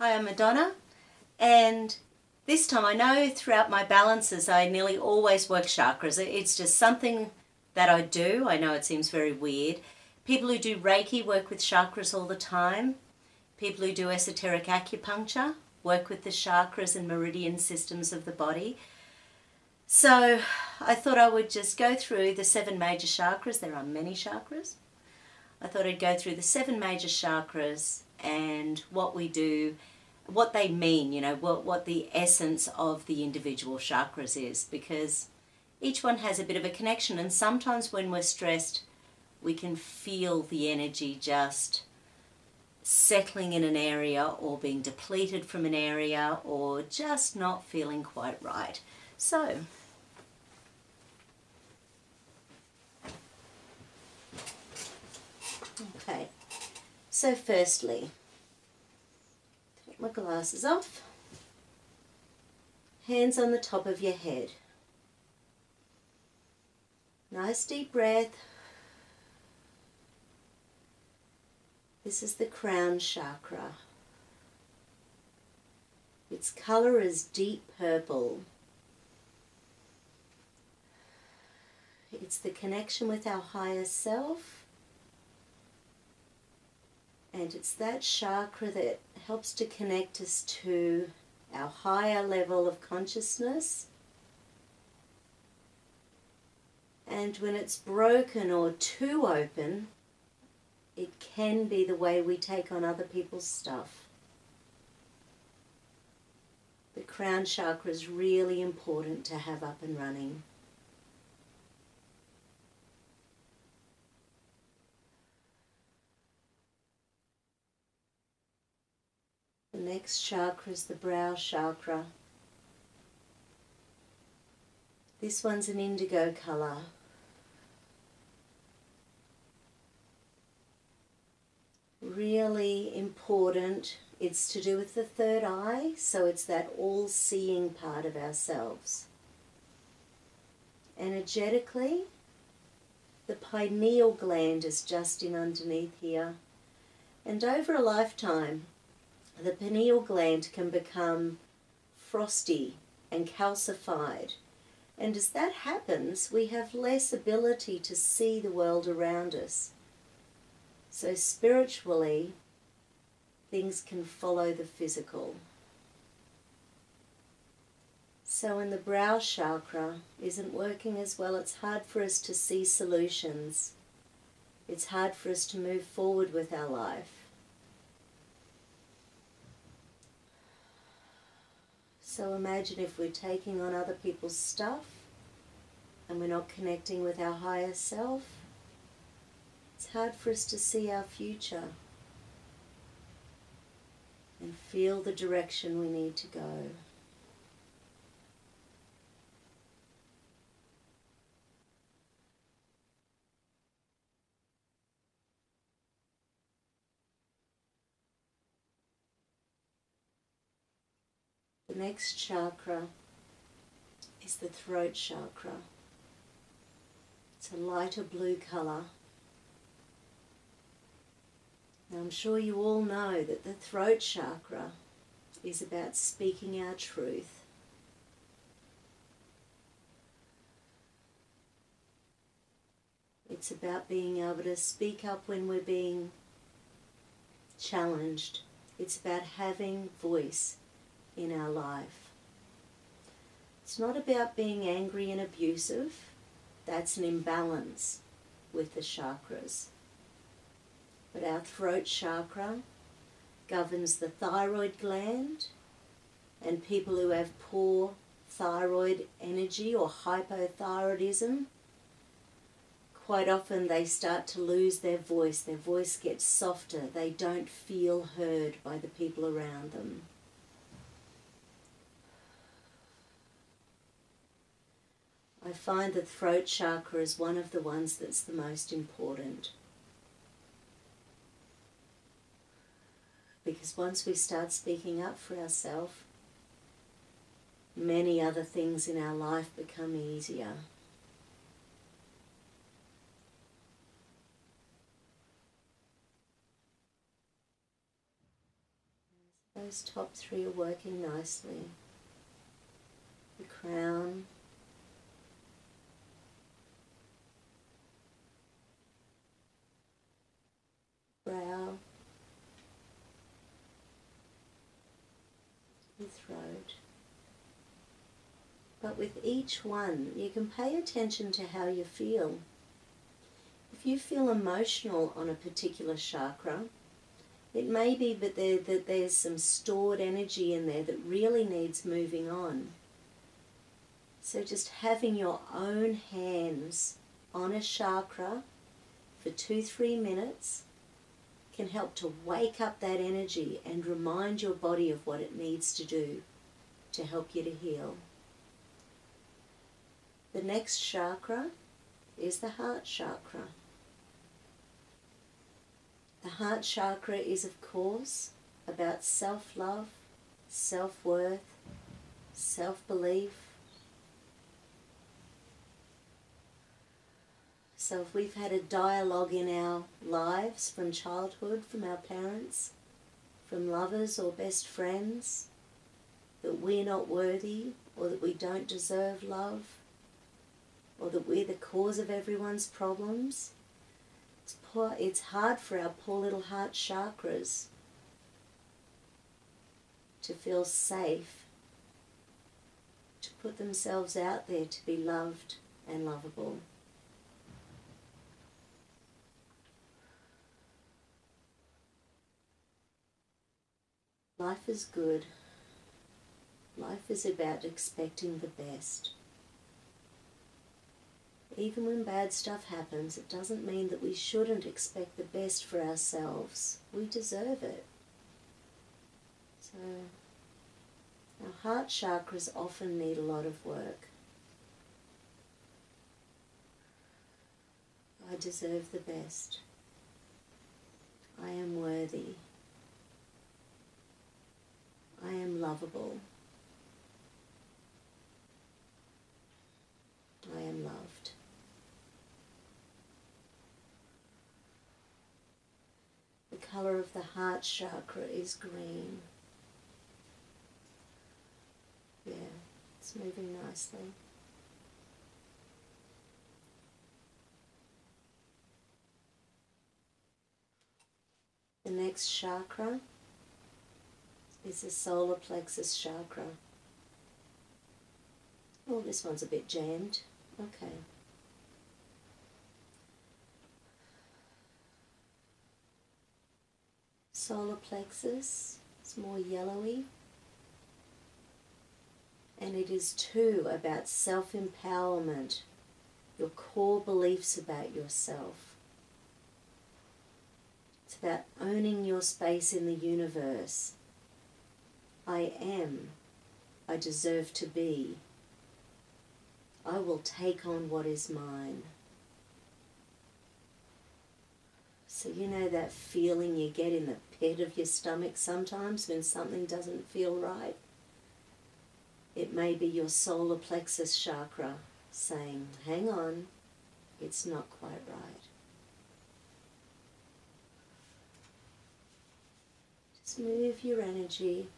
Hi, I'm Madonna, and this time I know throughout my balances I nearly always work chakras. It's just something that I do. I know it seems very weird. People who do Reiki work with chakras all the time. People who do esoteric acupuncture work with the chakras and meridian systems of the body. So I thought I would just go through the 7 major chakras. There are many chakras. I thought I'd go through the 7 major chakras and what we do, what they mean, what the essence of the individual chakras is, because each one has a bit of a connection, and sometimes when we're stressed we can feel the energy just settling in an area or being depleted from an area or just not feeling quite right. So okay, so firstly, take my glasses off, hands on the top of your head. Nice deep breath. This is the crown chakra. Its colour is deep purple. It's the connection with our higher self. And it's that chakra that helps to connect us to our higher level of consciousness. And when it's broken or too open, it can be the way we take on other people's stuff. The crown chakra is really important to have up and running. The next chakra is the brow chakra. This one's an indigo colour. Really important. It's to do with the third eye, so it's that all-seeing part of ourselves. Energetically, the pineal gland is just in underneath here, and over a lifetime the pineal gland can become frosty and calcified, and as that happens we have less ability to see the world around us. So spiritually, things can follow the physical. So when the brow chakra isn't working as well, it's hard for us to see solutions. It's hard for us to move forward with our life. So imagine if we're taking on other people's stuff and we're not connecting with our higher self. It's hard for us to see our future and feel the direction we need to go. The next chakra is the throat chakra. It's a lighter blue colour. Now I'm sure you all know that the throat chakra is about speaking our truth. It's about being able to speak up when we're being challenged. It's about having voice in our life. It's not about being angry and abusive. That's an imbalance with the chakras. But our throat chakra governs the thyroid gland, and people who have poor thyroid energy or hypothyroidism, quite often they start to lose their voice gets softer, they don't feel heard by the people around them. I find the throat chakra is one of the ones that's the most important. Because once we start speaking up for ourselves, many other things in our life become easier. Those top three are working nicely. The crown, brow, the throat. But with each one, you can pay attention to how you feel. If you feel emotional on a particular chakra, it may be that there's some stored energy in there that really needs moving on. So just having your own hands on a chakra for 2-3 minutes can help to wake up that energy and remind your body of what it needs to do to help you to heal. The next chakra is the heart chakra. The heart chakra is, of course, about self-love, self-worth, self-belief. So if we've had a dialogue in our lives from childhood, from our parents, from lovers or best friends, that we're not worthy or that we don't deserve love, or that we're the cause of everyone's problems, it's hard for our poor little heart chakras to feel safe, to put themselves out there to be loved and lovable. Life is good. Life is about expecting the best. Even when bad stuff happens, it doesn't mean that we shouldn't expect the best for ourselves. We deserve it. So, our heart chakras often need a lot of work. I deserve the best. I am worthy. I am lovable. I am loved. The colour of the heart chakra is green. Yeah, it's moving nicely. The next chakra is the solar plexus chakra. Oh, this one's a bit jammed. Okay. Solar plexus is more yellowy, and it is too about self-empowerment, your core beliefs about yourself. It's about owning your space in the universe. I am. I deserve to be. I will take on what is mine. So you know that feeling you get in the pit of your stomach sometimes when something doesn't feel right? It may be your solar plexus chakra saying, hang on, it's not quite right. Just move your energy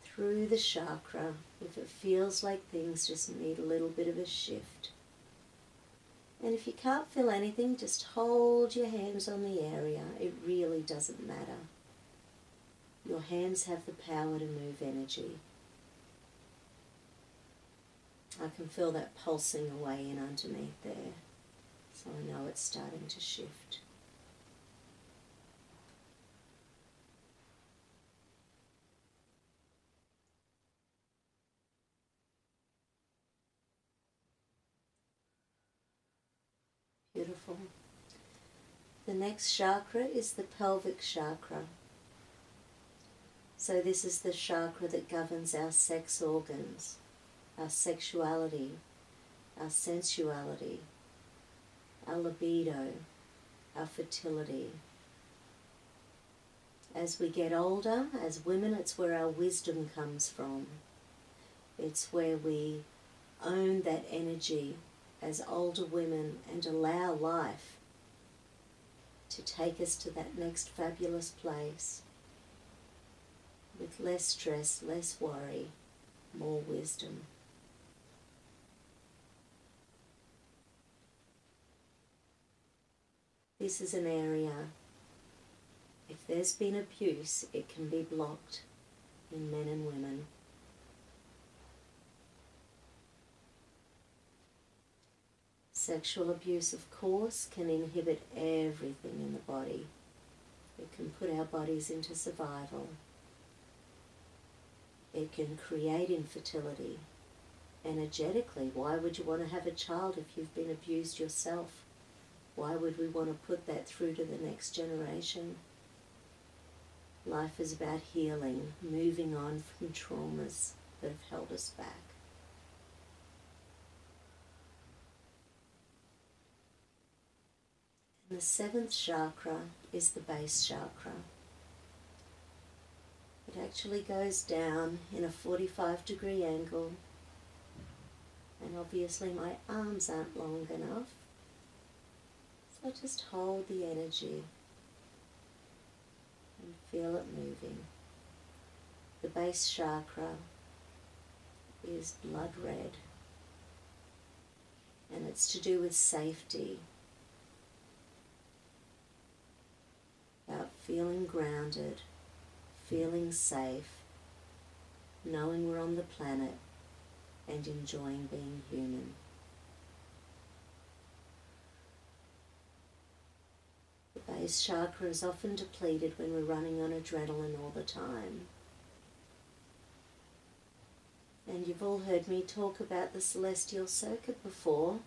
through the chakra if it feels like things just need a little bit of a shift. And if you can't feel anything, just hold your hands on the area. It really doesn't matter. Your hands have the power to move energy. I can feel that pulsing away in underneath there, so I know it's starting to shift. Beautiful. The next chakra is the pelvic chakra. So this is the chakra that governs our sex organs, our sexuality, our sensuality, our libido, our fertility. As we get older, as women, it's where our wisdom comes from. It's where we own that energy as older women and allow life to take us to that next fabulous place. with less stress, less worry, more wisdom. This is an area, if there's been abuse, it can be blocked in men and women. Sexual abuse, of course, can inhibit everything in the body. It can put our bodies into survival. It can create infertility. Energetically, why would you want to have a child if you've been abused yourself? Why would we want to put that through to the next generation? Life is about healing, moving on from traumas that have held us back. And the seventh chakra is the base chakra. It actually goes down in a 45-degree angle, and obviously my arms aren't long enough, so I just hold the energy and feel it moving. The base chakra is blood red, and it's to do with safety, about feeling grounded, feeling safe, knowing we're on the planet, and enjoying being human. The base chakra is often depleted when we're running on adrenaline all the time. And you've all heard me talk about the celestial circuit before.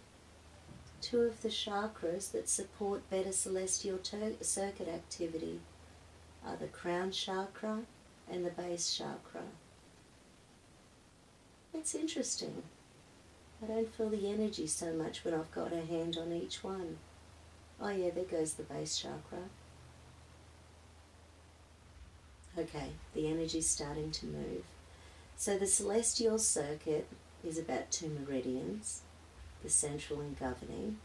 Two of the chakras that support better celestial circuit activity are the crown chakra and the base chakra. It's interesting. I don't feel the energy so much when I've got a hand on each one. Oh yeah, there goes the base chakra. Okay, the energy's starting to move. So the celestial circuit is about 2 meridians, the central and governing,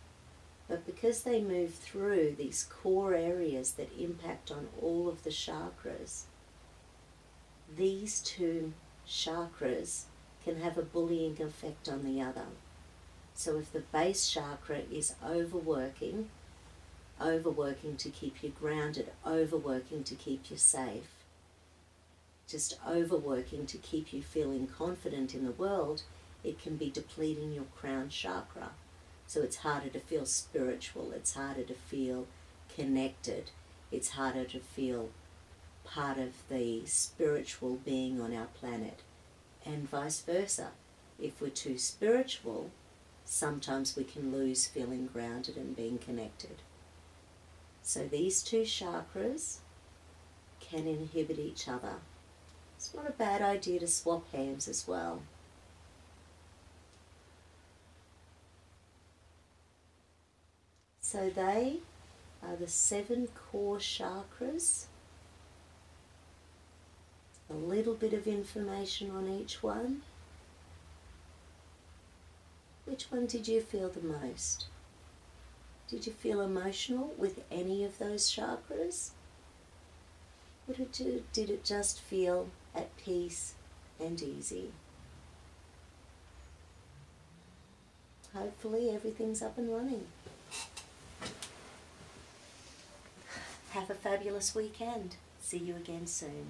but because they move through these core areas that impact on all of the chakras, these two chakras can have a bullying effect on the other. So if the base chakra is overworking to keep you grounded, overworking to keep you safe, just overworking to keep you feeling confident in the world, it can be depleting your crown chakra. So it's harder to feel spiritual, it's harder to feel connected, it's harder to feel part of the spiritual being on our planet, and vice versa. If we're too spiritual, sometimes we can lose feeling grounded and being connected. So these two chakras can inhibit each other. It's not a bad idea to swap hands as well. So they are the 7 core chakras. A little bit of information on each one. Which one did you feel the most? Did you feel emotional with any of those chakras? Or did it just feel at peace and easy? Hopefully everything's up and running. Have a fabulous weekend. See you again soon.